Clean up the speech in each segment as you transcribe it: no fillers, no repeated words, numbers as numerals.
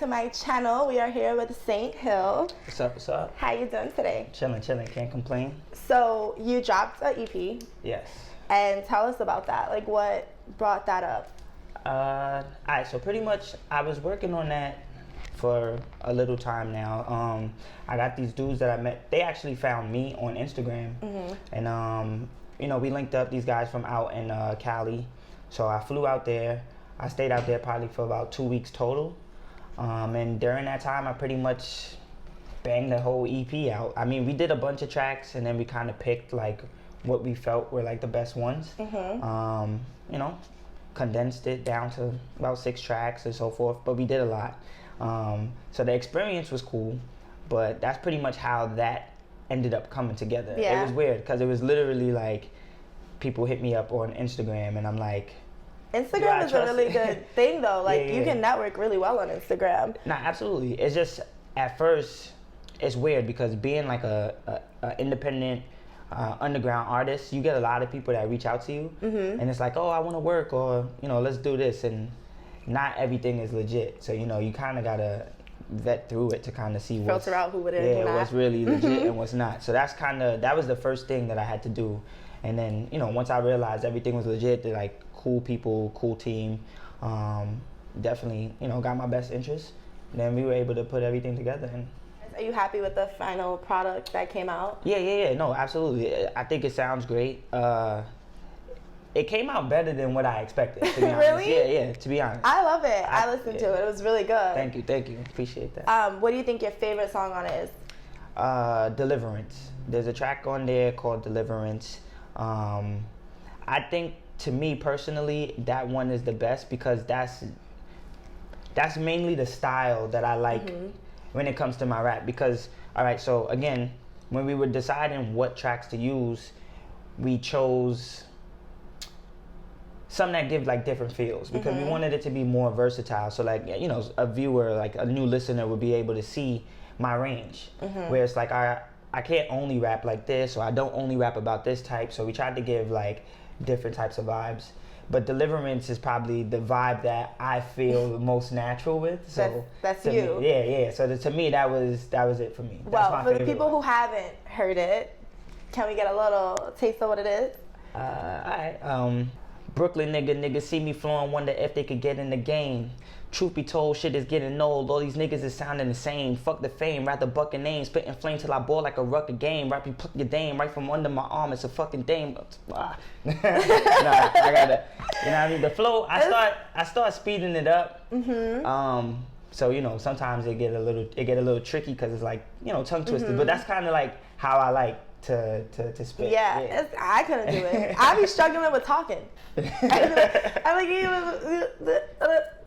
to my channel. We are here with Saint Hill. What's up, what's up? How you doing today? Chilling, can't complain. So you dropped an EP. Yes. And tell us about that. Like, what brought that up? Alright, so pretty much I was working on that for a little time now. I got these dudes that I met. They actually found me on Instagram. And you know, we linked up, these guys from out in Cali. So I flew out there. I stayed out there probably for about 2 weeks total. And during that time, I pretty much banged the whole EP out. I mean, we did a bunch of tracks, and then we kind of picked like what we felt were like the best ones. You know, condensed it down to about 6 tracks and so forth, but we did a lot. So the experience was cool, but that's pretty much how that ended up coming together. Yeah. It was weird because it was literally like people hit me up on Instagram, and I'm like, Instagram is a really good thing though. Like, Yeah. you can network really well on Instagram. Nah, absolutely. It's just at first it's weird because being like a independent underground artist, you get a lot of people that reach out to you, and it's like, oh, I want to work, or you know, let's do this, and not everything is legit. So you know, you kind of gotta vet through it to kind of see Filter out who it is and what's not. really legit and what's not. So that was the first thing that I had to do. And then, you know, once I realized everything was legit, they're like cool people, cool team, definitely, you know, got my best interest. Then we were able to put everything together. And Are you happy with the final product that came out? yeah, no, absolutely. I think it sounds great. It came out better than what I expected, to be honest. Really? Yeah, to be honest. I love it. I listened to it. It was really good. Thank you. Appreciate that. What do you think your favorite song on it is? Deliverance. There's a track on there called Deliverance. I think, to me personally, that one is the best because that's mainly the style that I like when it comes to my rap. Because, all right, so again, when we were deciding what tracks to use, we chose some that give like different feels because we wanted it to be more versatile. So like, you know, a viewer, like a new listener would be able to see my range. Where it's like, I can't only rap like this, or I don't only rap about this type. So we tried to give like different types of vibes. But Deliverance is probably the vibe that I feel the most natural with. So that's to you. Me, yeah. So to me, that was it for me. That's Well, my for the favorite people one. who haven't heard it, can we get a little taste of what it is? Alright, Brooklyn niggas see me flowing, wonder if they could get in the game. Truth be told, shit is getting old. All these niggas is sounding the same. Fuck the fame, rather buck a name. Spitting flame till I bore like a rucker game. Rap you pluck your dame right from under my arm. It's a fucking dame. Nah, I gotta, you know what I mean? The flow, I start speeding it up. So you know, sometimes it get a little tricky because it's like, you know, tongue twisted. But that's kind of like how I like to spit. Yeah. I couldn't do it. I be struggling with talking. I'm like,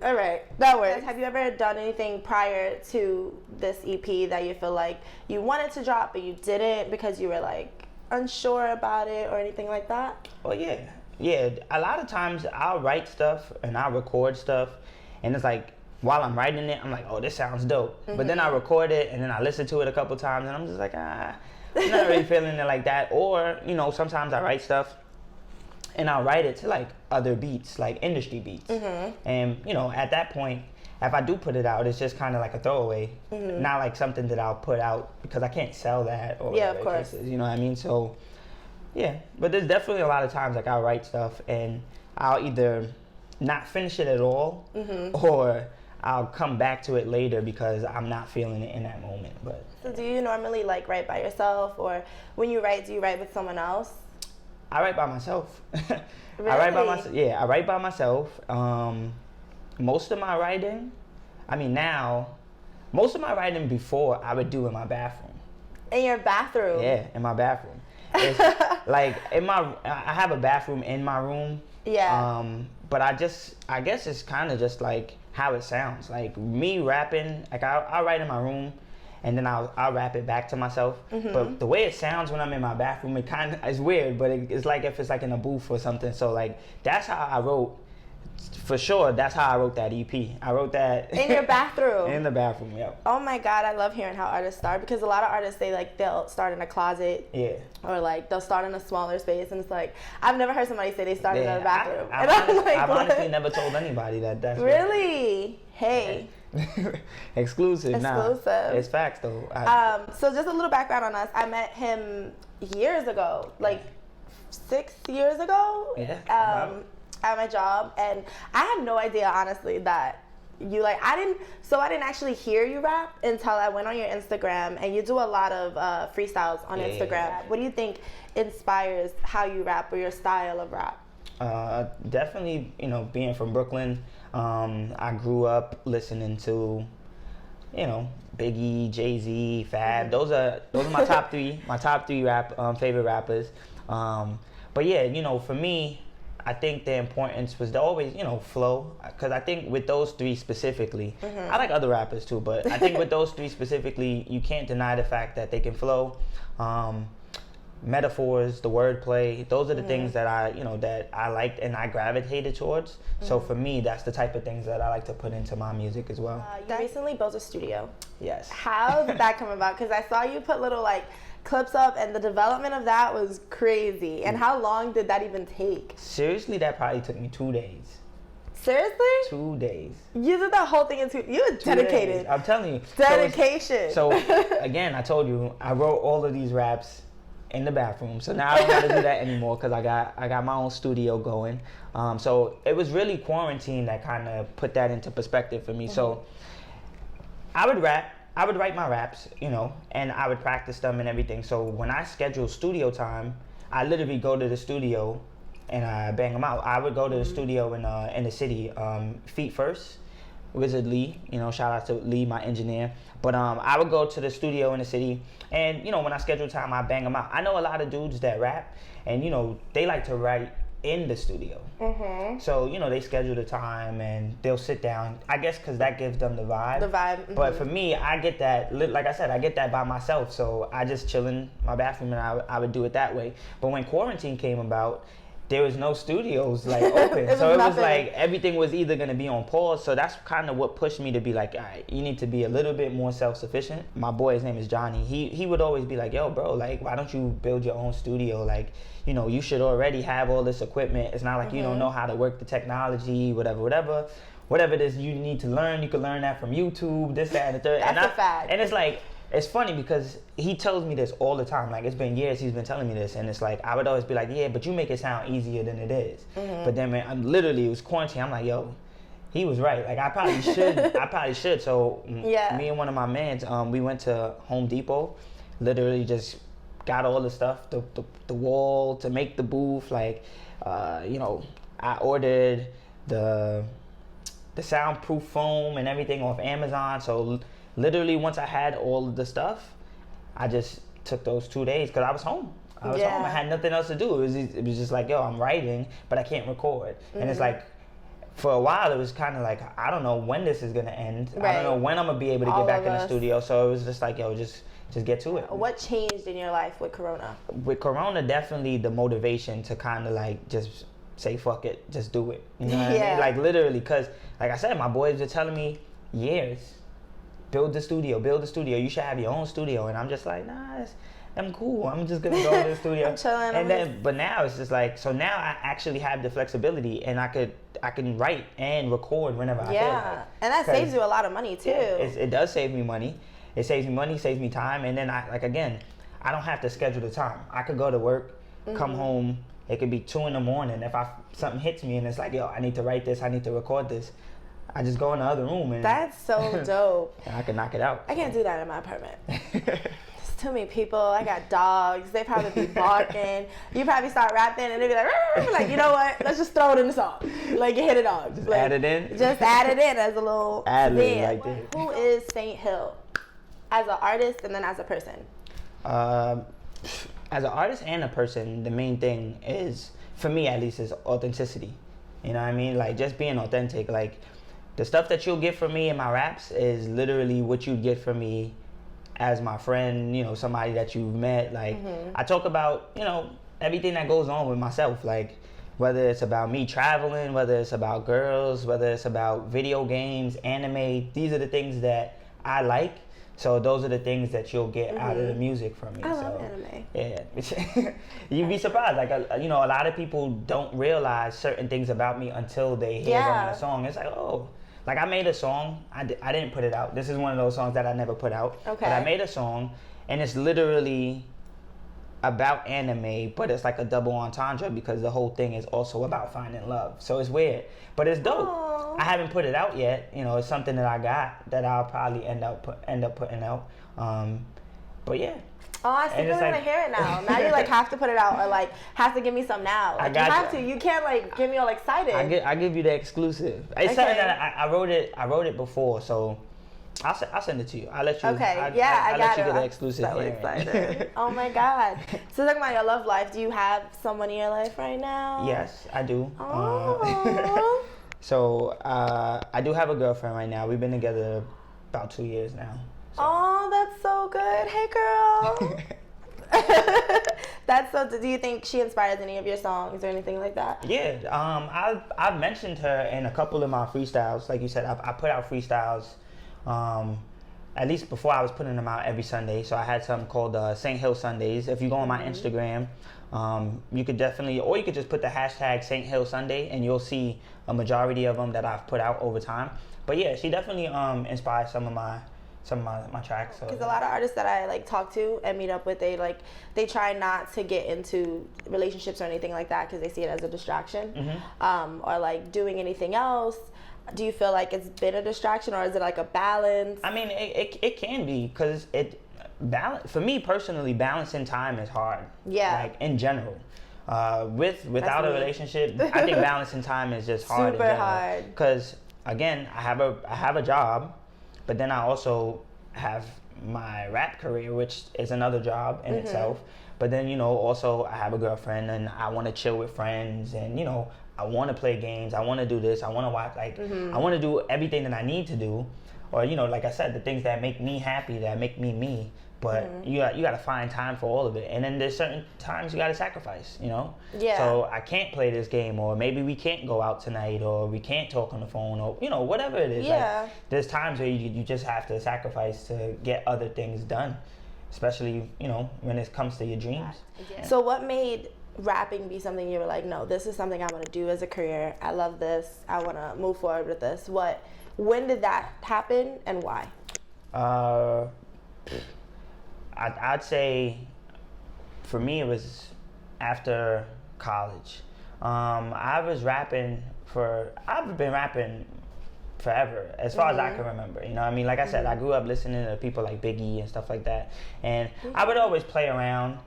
all right, that works. Have you ever done anything prior to this EP that you feel like you wanted to drop but you didn't because you were like unsure about it or anything like that? Well, yeah. A lot of times I'll write stuff and I'll record stuff, and it's like while I'm writing it, I'm like, oh, this sounds dope. But then I record it and then I listen to it a couple times and I'm just like, I'm not really feeling it like that. Or, you know, sometimes I write stuff and I'll write it to like other beats, like industry beats. And, you know, at that point, if I do put it out, it's just kind of like a throwaway, not like something that I'll put out because I can't sell that or yeah, whatever of course. it is, you know what I mean? So, yeah. But there's definitely a lot of times like I'll write stuff and I'll either not finish it at all or I'll come back to it later because I'm not feeling it in that moment. But so do you normally like write by yourself, or when you write, do you write with someone else? I write by myself. Really? I write by myself. Yeah, I write by myself. Most of my writing, most of my writing before I would do in my bathroom. In your bathroom? Yeah, in my bathroom. It's like I have a bathroom in my room. Yeah. But I guess it's kind of just like how it sounds. Like me rapping, like I'll write in my room and then I'll rap it back to myself. But the way it sounds when I'm in my bathroom, it kind of is weird, but it's like if it's like in a booth or something. So like that's how I wrote. For sure, that's how I wrote that EP. I wrote that in your bathroom. In the bathroom, yeah. Oh my God, I love hearing how artists start, because a lot of artists say like they'll start in a closet, yeah, or like they'll start in a smaller space, and it's like I've never heard somebody say they started in a bathroom. I've honestly never told anybody that. That's really. Hey. Exclusive. Nah, it's facts though. So just a little background on us. I met him years ago, like 6 years ago. Yeah. At my job, and I had no idea, honestly, that you like. I didn't actually hear you rap until I went on your Instagram, and you do a lot of freestyles on Instagram. Yeah. What do you think inspires how you rap or your style of rap? Definitely, being from Brooklyn, I grew up listening to, Biggie, Jay-Z, Fab. Those are my top three. My top three favorite rappers. But yeah, for me, I think the importance was to always, flow. Because I think with those three specifically, I like other rappers too, but I think with those three specifically, you can't deny the fact that they can flow. Metaphors, the wordplay, those are the things that I liked and I gravitated towards. So for me, that's the type of things that I like to put into my music as well. You recently built a studio. Yes. How did that come about? Because I saw you put little clips up, and the development of that was crazy. And how long did that even take? Seriously, that probably took me 2 days. Seriously? 2 days. You did that whole thing in 2 days. You were dedicated. Days. I'm telling you. Dedication. So again, I told you, I wrote all of these raps in the bathroom. So now I don't have to do that anymore because I got my own studio going. So it was really quarantine that kind of put that into perspective for me. So I would rap. I would write my raps, and I would practice them and everything. So when I schedule studio time, I literally go to the studio and I bang them out. I would go to the studio in the city, Feet First, Wizard Lee, shout out to Lee, my engineer. But I would go to the studio in the city, and when I schedule time, I bang them out. I know a lot of dudes that rap, and they like to write in the studio. So they schedule the time and they'll sit down, I guess because that gives them the vibe. But for me, I get that, like I said, I get that by myself. So I just chill in my bathroom and I would do it that way. But when quarantine came about, there was no studios open. So it was like everything was either going to be on pause. So that's kind of what pushed me to be like, all right, you need to be a little bit more self-sufficient. My boy, his name is Johnny. He would always be like, yo, bro, why don't you build your own studio? You should already have all this equipment. It's not like you don't know how to work the technology, whatever it is you need to learn. You can learn that from YouTube, this, that, and the third. That's a fact. And it's it's funny because he tells me this all the time. It's been years he's been telling me this, and it's I would always be like, yeah, but you make it sound easier than it is. But then it was quarantine. I'm like, yo, he was right. I probably should. So me and one of my mans, we went to Home Depot, literally just got all the stuff, the wall to make the booth. I ordered the soundproof foam and everything off Amazon. So literally, once I had all of the stuff, I just took those 2 days because I was home. I had nothing else to do. It was just yo, I'm writing, but I can't record. And it's for a while, it was kind of I don't know when this is going to end. Right. I don't know when I'm going to be able to get back in the studio. So it was just yo, just get to it. What changed in your life with Corona? With Corona, definitely the motivation to kind of just say, fuck it, just do it. You know what I mean? Literally, because like I said, my boys were telling me years, build the studio, you should have your own studio. And I'm just like, nah, I'm cool. I'm just gonna go to the studio. I'm chilling. But now it's just so now I actually have the flexibility and I can write and record whenever I feel like. And that saves you a lot of money too. It does save me money. It saves me money, saves me time, and then I don't have to schedule the time. I could go to work, come home. It could be 2 a.m. If something hits me and it's yo, I need to write this, I need to record this, I just go in the other room and that's so dope. And I can knock it out. I can't do that in my apartment. There's too many people. I got dogs. They probably be barking. You probably start rapping and they be like, you know what? Let's just throw it in the song. You hit it off. Just add it in. Just add it in as a little ad-lib right there. Who is Saint Hill as an artist and then as a person? As an artist and a person, the main thing is, for me at least, is authenticity. You know what I mean? Just being authentic. The stuff that you'll get from me in my raps is literally what you'd get from me as my friend, somebody that you've met. I talk about, everything that goes on with myself. Whether it's about me traveling, whether it's about girls, whether it's about video games, anime, these are the things that I like. So those are the things that you'll get out of the music from me. I love anime. Yeah. You'd be surprised. A lot of people don't realize certain things about me until they hear them in a song. It's oh, like I made a song. I didn't put it out. This is one of those songs that I never put out. Okay. But I made a song, and it's literally about anime, but it's like a double entendre because the whole thing is also about finding love. So it's weird, but it's dope. Aww. I haven't put it out yet. You know, it's something that I got that I'll probably end up putting out. But yeah. Oh, I still really want to hear it now. Now you like have to put it out or like have to give me some now. Like, you have to. You can't like get me all excited. I give you the exclusive. It's something that I wrote it before, so I'll send it to you. I'll let you. Okay. I'll I let got you it. get the exclusive. I'm so excited. Oh my God. So talking about your love life, do you have someone in your life right now? Yes, I do. Oh. So I do have a girlfriend right now. We've been together about 2 years now. So. Oh, that's so good. Hey, girl. That's so. Do you think she inspires any of your songs or anything like that? Yeah. I've mentioned her in a couple of my freestyles. Like you said, I put out freestyles. At least before I was putting them out every Sunday. So I had something called St. Hill Sundays. If you go on my Instagram, you could definitely, or you could just put the hashtag St. Hill Sunday, and you'll see a majority of them that I've put out over time. But yeah, she definitely inspired some of my tracks. Because a lot of artists that I like talk to and meet up with, they try not to get into relationships or anything like that because they see it as a distraction, or like doing anything else. Do you feel like it's been a distraction, or is it like a balance? I mean, it can be, because for me personally, balancing time is hard. Yeah. Like in general. Without a relationship, I think balancing time is just hard. Super hard. Because again, I have a job, but then I also have my rap career, which is another job in itself. But then, you know, also I have a girlfriend, and I want to chill with friends, and, you know, I want to play games. I want to do this. I want to watch, like, I want to do everything that I need to do. Or, you know, like I said, the things that make me happy, that make me me. But you got to find time for all of it. And then there's certain times you got to sacrifice, you know? Yeah. So I can't play this game, or maybe we can't go out tonight, or we can't talk on the phone, or, you know, whatever it is. Yeah. Like, there's times where you just have to sacrifice to get other things done, especially, you know, when it comes to your dreams. Yeah. So what made rapping be something you were like, no, this is something I want to do as a career. I love this. I want to move forward with this. When did that happen, and why? I'd say for me it was after college. I've been rapping forever, as far as I can remember. You know what I mean? Like I said, I grew up listening to people like Biggie and stuff like that. And I would always play around,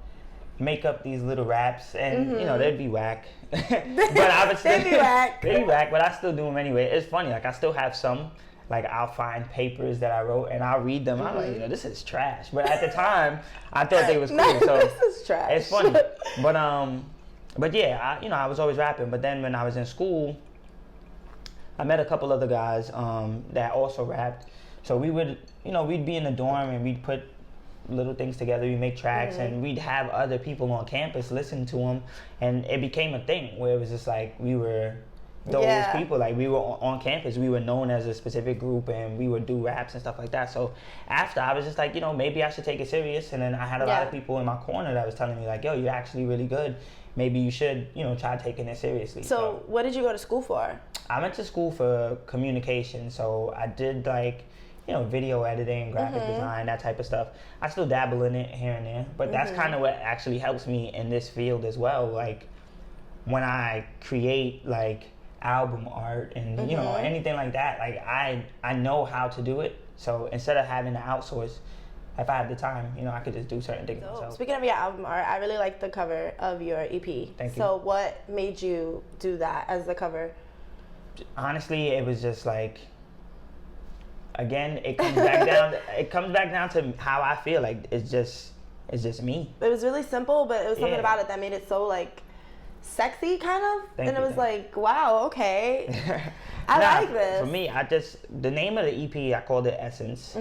make up these little raps, and you know, they'd be whack. But I would still They'd be whack, but I still do them anyway. It's funny, like I still have some. Like I'll find papers that I wrote and I'll read them. I'm like, you know, this is trash. But at the time, I thought they was cool. No, so this is trash. It's funny. But yeah, I was always rapping. But then when I was in school, I met a couple other guys that also rapped. So we would, you know, we'd be in the dorm and we'd put little things together. We make tracks and we'd have other people on campus listen to them, and it became a thing where it was just like we were those people. Like we were on campus, we were known as a specific group, and we would do raps and stuff like that. So after, I was just like, you know, maybe I should take it serious. And then I had a lot of people in my corner that was telling me like, yo, you're actually really good. Maybe you should, you know, try taking it seriously. So what did you go to school for? I went to school for communication. So I did like, you know, video editing, graphic design, that type of stuff. I still dabble in it here and there, but that's kind of what actually helps me in this field as well. Like when I create like album art and you know, anything like that, like I know how to do it. So instead of having to outsource, if I have the time, you know, I could just do certain things myself. Speaking of your album art, I really like the cover of your EP. Thank you. So what made you do that as the cover? Honestly, it was just like, again, it comes back down. It comes back down to how I feel. Like it's just me. It was really simple, but it was something about it that made it so like sexy, kind of. Thank and you, it was like, wow, okay, I like this. For me, the name of the EP, I called it Essence.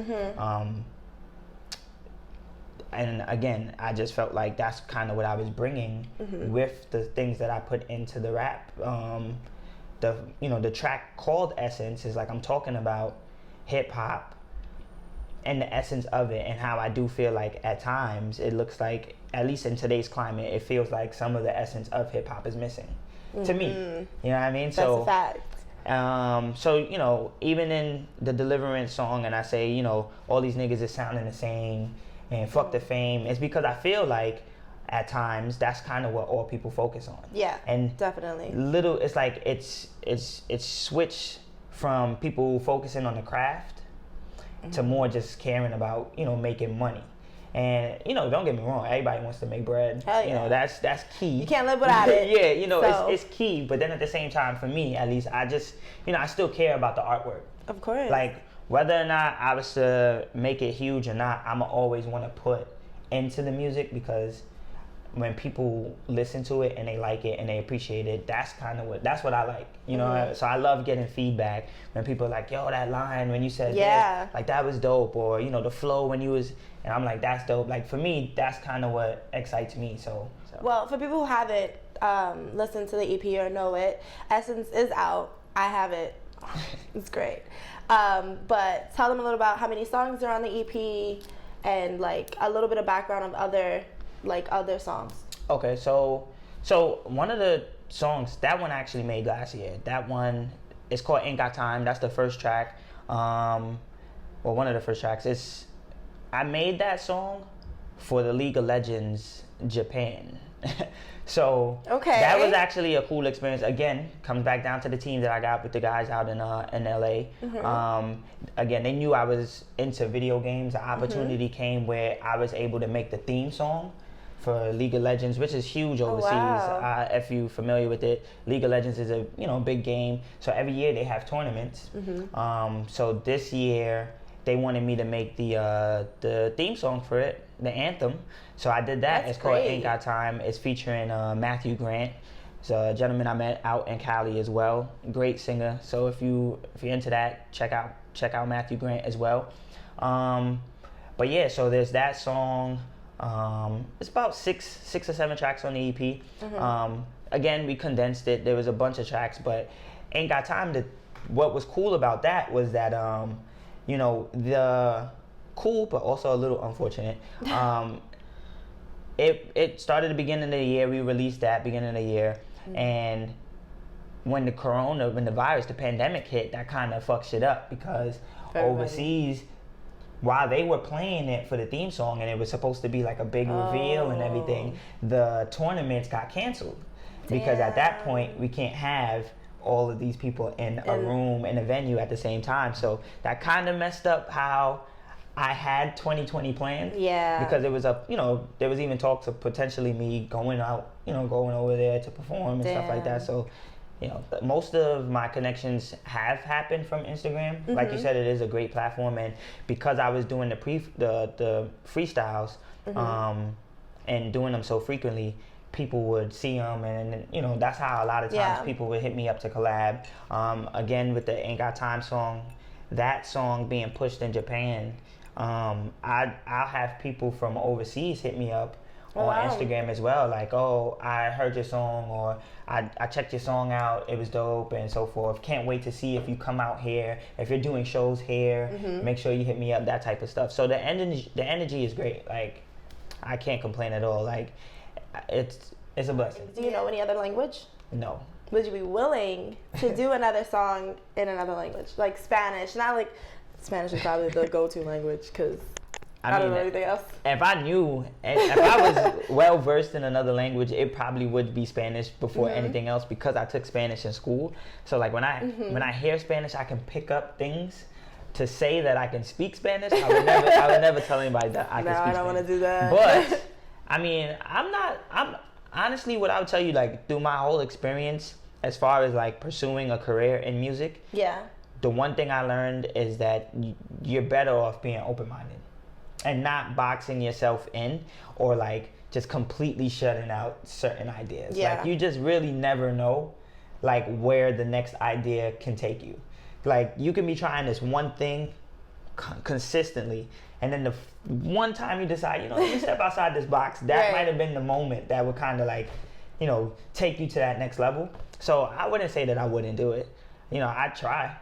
And again, I just felt like that's kind of what I was bringing with the things that I put into the rap. The track called Essence is like I'm talking about hip hop and the essence of it, and how I do feel like at times it looks like, at least in today's climate, it feels like some of the essence of hip hop is missing to me. You know what I mean? That's a fact. So, you know, even in the Deliverance song, and I say, you know, all these niggas is sounding the same and fuck the fame, it's because I feel like at times that's kind of what all people focus on. Yeah, and definitely. It's like it's switched from people focusing on the craft to more just caring about, you know, making money. And, you know, don't get me wrong, everybody wants to make bread. Hell yeah. You know, that's key. You can't live without it. Yeah, you know, So. it's key. But then at the same time, for me, at least, I just, you know, I still care about the artwork. Of course. Like, whether or not I was to make it huge or not, I'ma always want to put into the music, because when people listen to it and they like it and they appreciate it, that's what I like, you know. So I love getting feedback when people are like, yo, that line when you said this, like, that was dope, or, you know, the flow when you was, and I'm like, that's dope. Like, for me, that's kind of what excites me. So well, for people who haven't listened to the EP or know it, Essence is out. I have it. It's great. But tell them a little about how many songs are on the EP, and like a little bit of background of other songs. Okay, so one of the songs, that one I actually made last year. That one is called Ain't Got Time. That's the first track. Well, one of the first tracks. I made that song for the League of Legends Japan. So that was actually a cool experience. Again, comes back down to the team that I got with the guys out in LA. Again, they knew I was into video games. The opportunity came where I was able to make the theme song for League of Legends, which is huge overseas. Wow. If you're familiar with it, League of Legends is a big game. So every year they have tournaments. So this year they wanted me to make the theme song for it, the anthem. So I did that. It's called Ain't Got Time. It's featuring Matthew Grant. It's a gentleman I met out in Cali as well. Great singer. So if you're into that, check out Matthew Grant as well. But yeah, so there's that song. It's about six or seven tracks on the EP. Again, we condensed it. There was a bunch of tracks, but Ain't Got Time. What was cool about that was that the cool but also a little unfortunate. It started at the beginning of the year. We released that beginning of the year, and when the virus, the pandemic hit, that kind of fucked shit up, because overseas, while they were playing it for the theme song and it was supposed to be like a big reveal and everything, the tournaments got canceled. Because at that point, we can't have all of these people in a room, in a venue at the same time. So that kind of messed up how I had 2020 planned. Yeah. Because it was there was even talks of potentially me going out, going over there to perform and stuff like that. So, most of my connections have happened from Instagram. Like you said, it is a great platform, and because I was doing the freestyles and doing them so frequently, people would see them, and that's how a lot of times people would hit me up to collab. Again, with the Ain't Got Time song, that song being pushed in Japan, I'll have people from overseas hit me up on Instagram as well, like, oh, I heard your song, or I checked your song out, it was dope, and so forth. Can't wait to see if you come out here, if you're doing shows here, make sure you hit me up, that type of stuff. So the energy is great. Like, I can't complain at all. Like, it's a blessing. Do you know any other language? No. Would you be willing to do another song in another language, like Spanish? Not like Spanish is probably the go-to language, because I don't know anything else. If I was well versed in another language, it probably would be Spanish before anything else, because I took Spanish in school. So like when I hear Spanish, I can pick up things. To say that I can speak Spanish, I would never tell anybody that I can speak Spanish. No, I don't want to do that. But I mean, I'm honestly, what I would tell you, like, through my whole experience as far as like pursuing a career in music, the one thing I learned is that you're better off being open-minded and not boxing yourself in, or like just completely shutting out certain ideas. Like, you just really never know like where the next idea can take you. Like, you can be trying this one thing consistently, and then the one time you decide, let me step outside this box, that might have been the moment that would kind of like, take you to that next level. So I wouldn't say that I wouldn't do it. I'd try.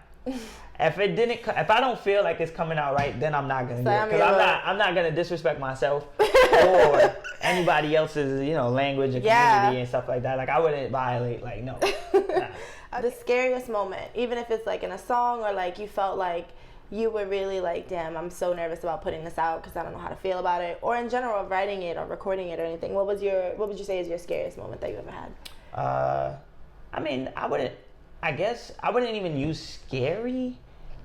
If I don't feel like it's coming out right, then I'm not gonna do it, because I'm not gonna disrespect myself or anybody else's language or community and stuff like that. Like, I wouldn't violate. Like, no. Nah. The scariest moment, even if it's like in a song or like you felt like you were really like, damn, I'm so nervous about putting this out because I don't know how to feel about it, or in general writing it or recording it or anything. What would you say is your scariest moment that you ever had? I mean, I wouldn't even use scary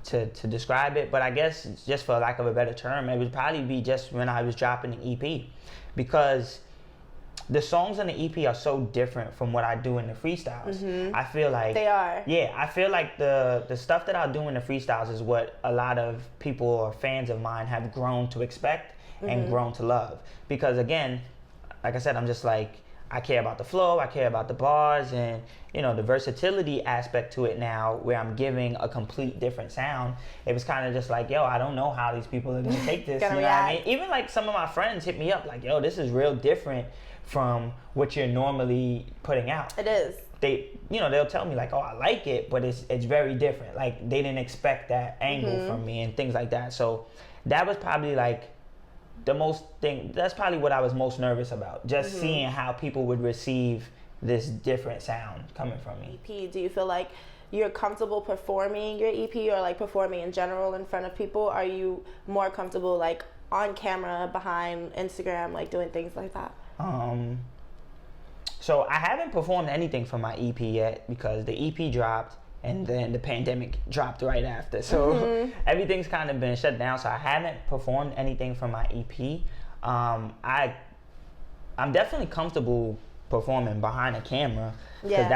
to describe it, but I guess just for lack of a better term, it would probably be just when I was dropping the EP, because the songs on the EP are so different from what I do in the freestyles. Mm-hmm. I feel like they are. Yeah, I feel like the stuff that I do in the freestyles is what a lot of people or fans of mine have grown to expect and grown to love. Because again, like I said, I'm just like, I care about the flow, I care about the bars, and the versatility aspect to it now, where I'm giving a complete different sound. It was kind of just like, yo, I don't know how these people are gonna take this. You know what I mean? Even like some of my friends hit me up like, yo, this is real different from what you're normally putting out. It is. They'll tell me like, oh, I like it, but it's very different. Like they didn't expect that angle from me and things like that. So that was probably like that's probably what I was most nervous about. Just seeing how people would receive this different sound coming from me. EP, do you feel like you're comfortable performing your EP or like performing in general in front of people? Are you more comfortable like on camera, behind Instagram, like doing things like that? So I haven't performed anything for my EP yet because the EP dropped and then the pandemic dropped right after. So everything's kind of been shut down. So I haven't performed anything for my EP. I'm definitely comfortable performing behind a camera because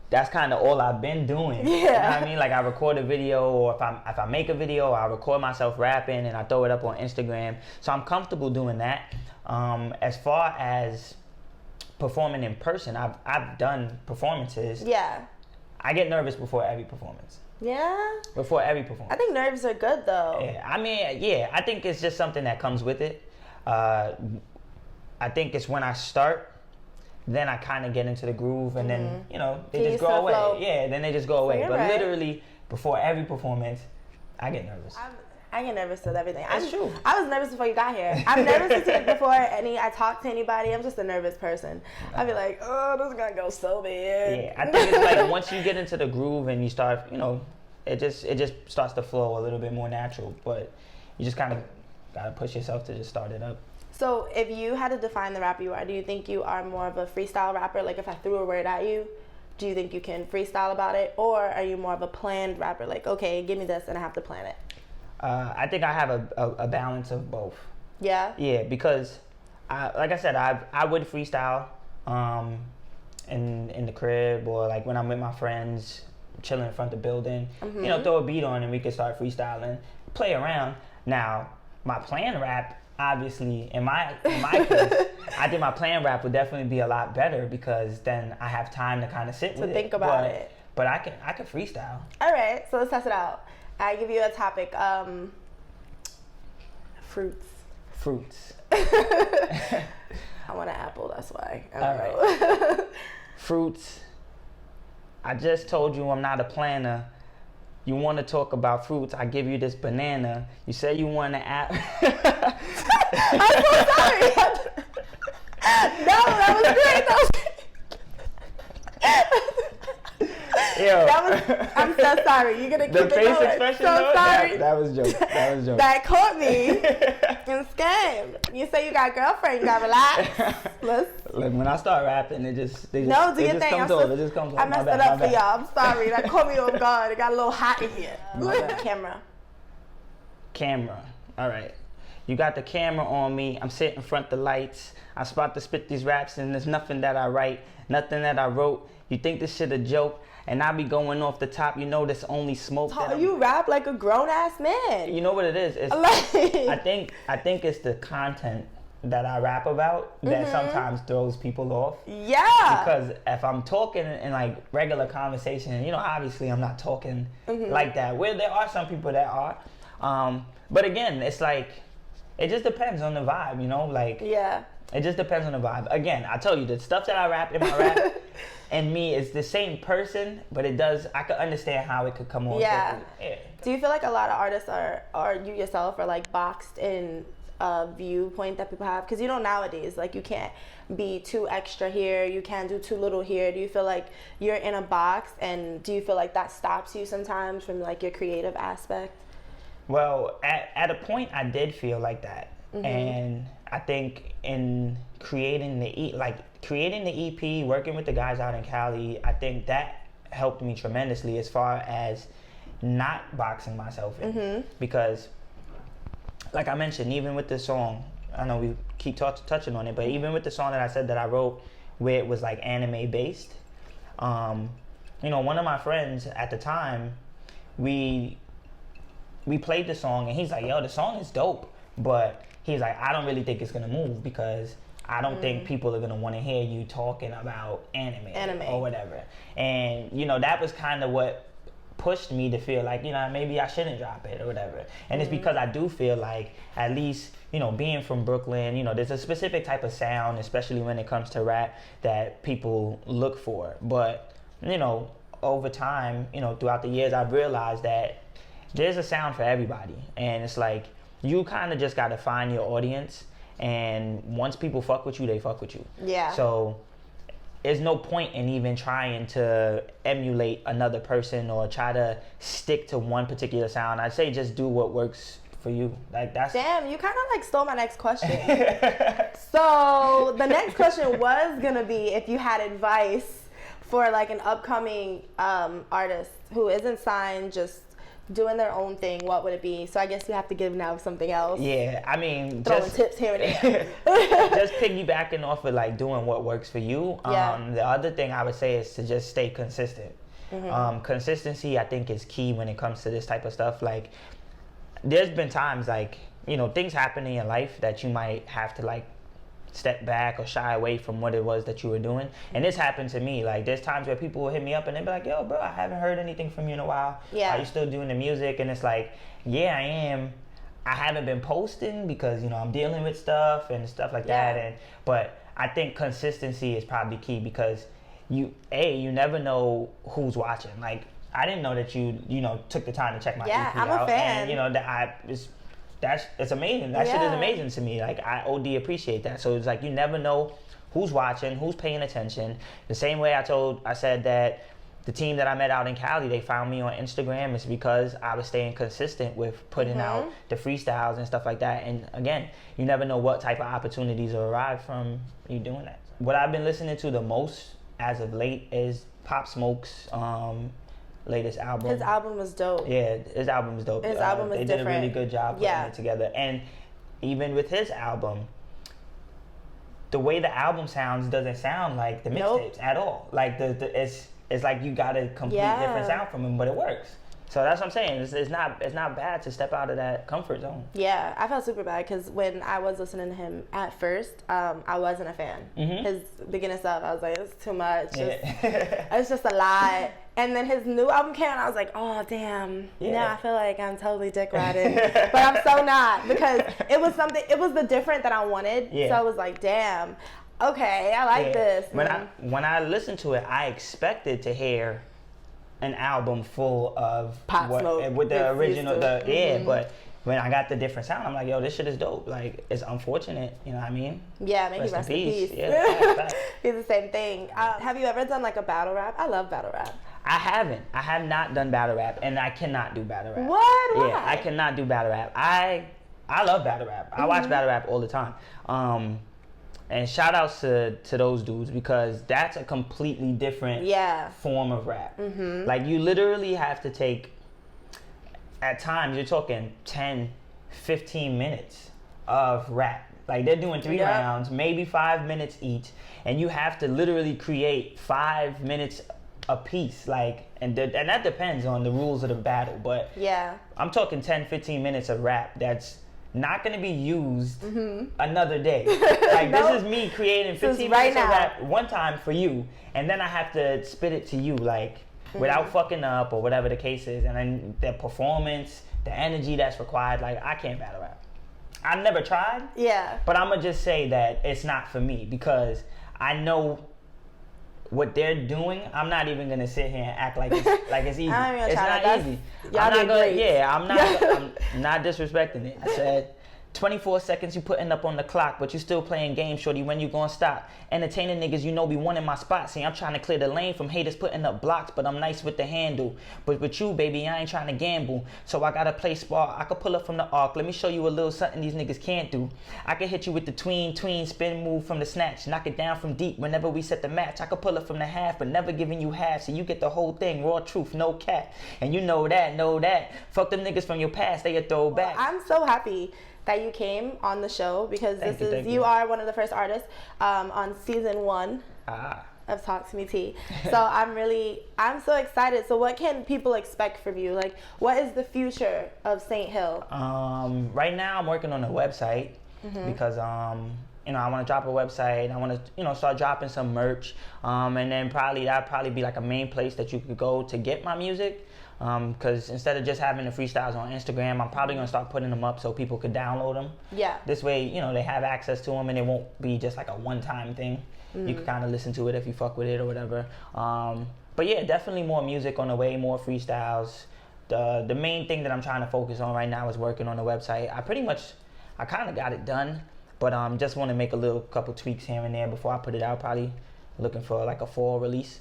that's kind of all I've been doing. Yeah. You know what I mean? Like I record a video, or if I make a video, I record myself rapping and I throw it up on Instagram. So I'm comfortable doing that. As far as performing in person, I've done performances. Yeah. I get nervous before every performance. Yeah? Before every performance. I think nerves are good though. Yeah. I mean, yeah, I think it's just something that comes with it. I think it's when I start, then I kind of get into the groove, and then, they just go away. Flow. Yeah, then they just go away. But literally, before every performance, I get nervous. I get nervous with everything. That's true. I was nervous before you got here. I'm nervous before I talk to anybody. I'm just a nervous person. I'd be like, oh, this is gonna go so bad. Yeah, I think it's like once you get into the groove and you start, it just starts to flow a little bit more natural. But you just kind of gotta push yourself to just start it up. So if you had to define the rapper you are, do you think you are more of a freestyle rapper? Like if I threw a word at you, do you think you can freestyle about it? Or are you more of a planned rapper? Like, okay, give me this and I have to plan it. I think I have a balance of both. Yeah? Yeah, because, like I said, I would freestyle in the crib, or like when I'm with my friends, chilling in front of the building. Throw a beat on and we could start freestyling, play around. Now, my plan rap, obviously, in my case, I think my plan rap would definitely be a lot better because then I have time to kind of sit with it. To think about it. But I can freestyle. All right, so let's test it out. I give you a topic. Fruits. I want an apple, that's why. All right. Fruits. I just told you I'm not a planner. You want to talk about fruits, I give you this banana. You say you want an apple. I'm so sorry. No, that was great. Yo. I'm so sorry. You're gonna keep the it face going. expression. So sorry. That was joke. That caught me in scam. You say you got a girlfriend. You got to relax. Look, when I start rapping, it just do your thing. Comes over. It just comes over. I messed it up for y'all. I'm sorry. That caught me off guard. It got a little hot in here. Camera. All right. You got the camera on me. I'm sitting in front of the lights. I'm about to spit these raps, and there's nothing that I write, nothing that I wrote. You think this shit a joke? And I be going off the top, there's only smoke. You rap like a grown-ass man. You know what it is? I think it's the content that I rap about that sometimes throws people off. Yeah. Because if I'm talking in like regular conversation, obviously I'm not talking like that. Where there are some people that are. But again, it's like, it just depends on the vibe, Yeah. It just depends on the vibe. Again, I tell you, the stuff that I rap in my rap and me is the same person, but I could understand how it could come on. Yeah. Do you feel like a lot of artists or you yourself are like boxed in viewpoint that people have? Because you know nowadays, like, you can't be too extra here, you can't do too little here. Do you feel like you're in a box, and do you feel like that stops you sometimes from like your creative aspect? Well, at a point I did feel like that. And I think in creating the EP, working with the guys out in Cali, I think that helped me tremendously as far as not boxing myself in. Because like I mentioned, even with the song, I know we keep touching on it, but even with the song that I said that I wrote where it was like anime based, you know, one of my friends at the time, we played the song and he's like, yo, the song is dope, but he's like, I don't really think it's gonna move because I don't think people are gonna want to hear you talking about anime or whatever. And you know, that was kind of what pushed me to feel like, you know, maybe I shouldn't drop it or whatever. And it's because I do feel like, at least, you know, being from Brooklyn, you know, there's a specific type of sound, especially when it comes to rap, that people look for. But you know, over time, you know, throughout the years, I've realized that there's a sound for everybody, and it's like, you kind of just got to find your audience, and once people fuck with you, they fuck with you. Yeah. So there's no point in even trying to emulate another person or try to stick to one particular sound. I'd say just do what works for you. Like, that's... Damn, you kind of like stole my next question. So the next question was gonna be if you had advice for like an upcoming artist who isn't signed, just doing their own thing, what would it be? So I guess you have to give now something else. Yeah, I mean, throwing tips here and there. Just piggybacking off of like doing what works for you. The other thing I would say is to just stay consistent. Consistency, I think, is key when it comes to this type of stuff. Like, there's been times, like, you know, things happen in your life that you might have to like step back or shy away from what it was that you were doing. And this happened to me. Like, there's times where people will hit me up and they'll be like, yo, bro, I haven't heard anything from you in a while. Are you still doing the music? And it's like, yeah, I am. I haven't been posting because, you know, I'm dealing with stuff and stuff like that. But I think consistency is probably key, because you never know who's watching. Like, I didn't know that you know, took the time to check my EP out. I'm a fan. And, you know, it's amazing. That shit is amazing to me. Like, I OD appreciate that. So it's like, you never know who's watching, who's paying attention. The same way I said that the team that I met out in Cali, they found me on Instagram, is because I was staying consistent with putting out the freestyles and stuff like that. And again, you never know what type of opportunities will arrive from you doing that. What I've been listening to the most as of late is Pop Smoke's latest album. His album was dope. Yeah, his album was dope. His album was different. They did a really good job putting it together. And even with his album, the way the album sounds doesn't sound like the mixtapes at all. Like, it's like you got a complete different sound from him, but it works. So that's what I'm saying. It's not bad to step out of that comfort zone. Yeah, I felt super bad because when I was listening to him at first, I wasn't a fan. His beginning stuff, I was like, it's too much. It's just a lot. And then his new album came out, and I was like, oh, damn. Now I feel like I'm totally dick riding. But I'm so not, because it was the different that I wanted. So I was like, damn, okay, I like this. When I listened to it, I expected to hear an album full of Pop Smoke with the original, but when I got the different sound, I'm like, yo, this shit is dope. Like, it's unfortunate, you know what I mean? Yeah, maybe rest in peace. Yeah, He's the same thing. Have you ever done like a battle rap? I love battle rap. I haven't. I have not done battle rap, and I cannot do battle rap. What? Why? Yeah, I cannot do battle rap. I love battle rap. I watch battle rap all the time. And shout outs to those dudes, because that's a completely different form of rap. Like, you literally have to take, at times, you're talking 10, 15 minutes of rap. Like, they're doing 3 rounds, maybe 5 minutes each, and you have to literally create 5 minutes a piece. Like, and that depends on the rules of the battle, but I'm talking 10, 15 minutes of rap that's not going to be used another day. Like, this is me creating 15 minutes of rap one time for you, and then I have to spit it to you, like, without fucking up or whatever the case is. And then the performance, the energy that's required, like, I can't battle rap. I've never tried, but I'm going to just say that it's not for me, because I know what they're doing. I'm not even gonna sit here and act like it's easy. It's not easy. I'm not disrespecting it. I said 24 seconds you putting up on the clock, but you still playing games, shorty, when you gonna stop? Entertaining niggas, you know, be wanting my spot. See, I'm trying to clear the lane from haters putting up blocks, but I'm nice with the handle. But with you, baby, I ain't trying to gamble. So I gotta play smart. I could pull up from the arc. Let me show you a little something these niggas can't do. I can hit you with the tween spin move from the snatch. Knock it down from deep whenever we set the match. I could pull up from the half, but never giving you half. So you get the whole thing, raw truth, no cap. And you know that. Fuck them niggas from your past, they a throwback. Well, I'm so happy that you came on the show because Thank you are one of the first artists on season 1 of Talk to Me T. So I'm so excited. So what can people expect from you? Like, what is the future of Saint Hill? Right now I'm working on a website because you know, I want to drop a website. I want to, you know, start dropping some merch, and then that'd probably be like a main place that you could go to get my music. Because instead of just having the freestyles on Instagram, I'm probably gonna start putting them up so people could download them. Yeah. This way, you know, they have access to them and it won't be just like a one-time thing. You can kind of listen to it if you fuck with it or whatever. But yeah, definitely more music on the way, more freestyles. The main thing that I'm trying to focus on right now is working on the website. I kind of got it done, but just want to make a couple tweaks here and there before I put it out. Probably looking for like a fall release.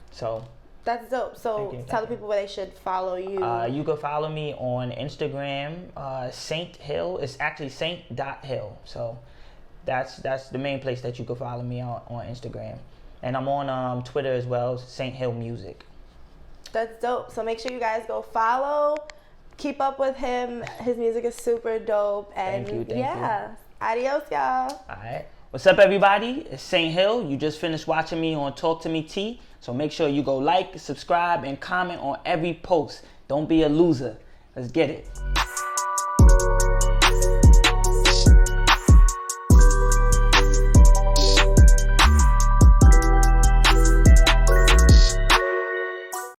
So. That's dope. So tell the people where they should follow you. You can follow me on Instagram, Saint Hill. It's actually Saint.Hill. So that's the main place that you can follow me on Instagram. And I'm on Twitter as well, Saint Hill Music. That's dope. So make sure you guys go follow, keep up with him. His music is super dope. And Thank you. Adios, y'all. All right. What's up, everybody? It's Saint Hill. You just finished watching me on Talk to Me T. So make sure you go like, subscribe, and comment on every post. Don't be a loser. Let's get it.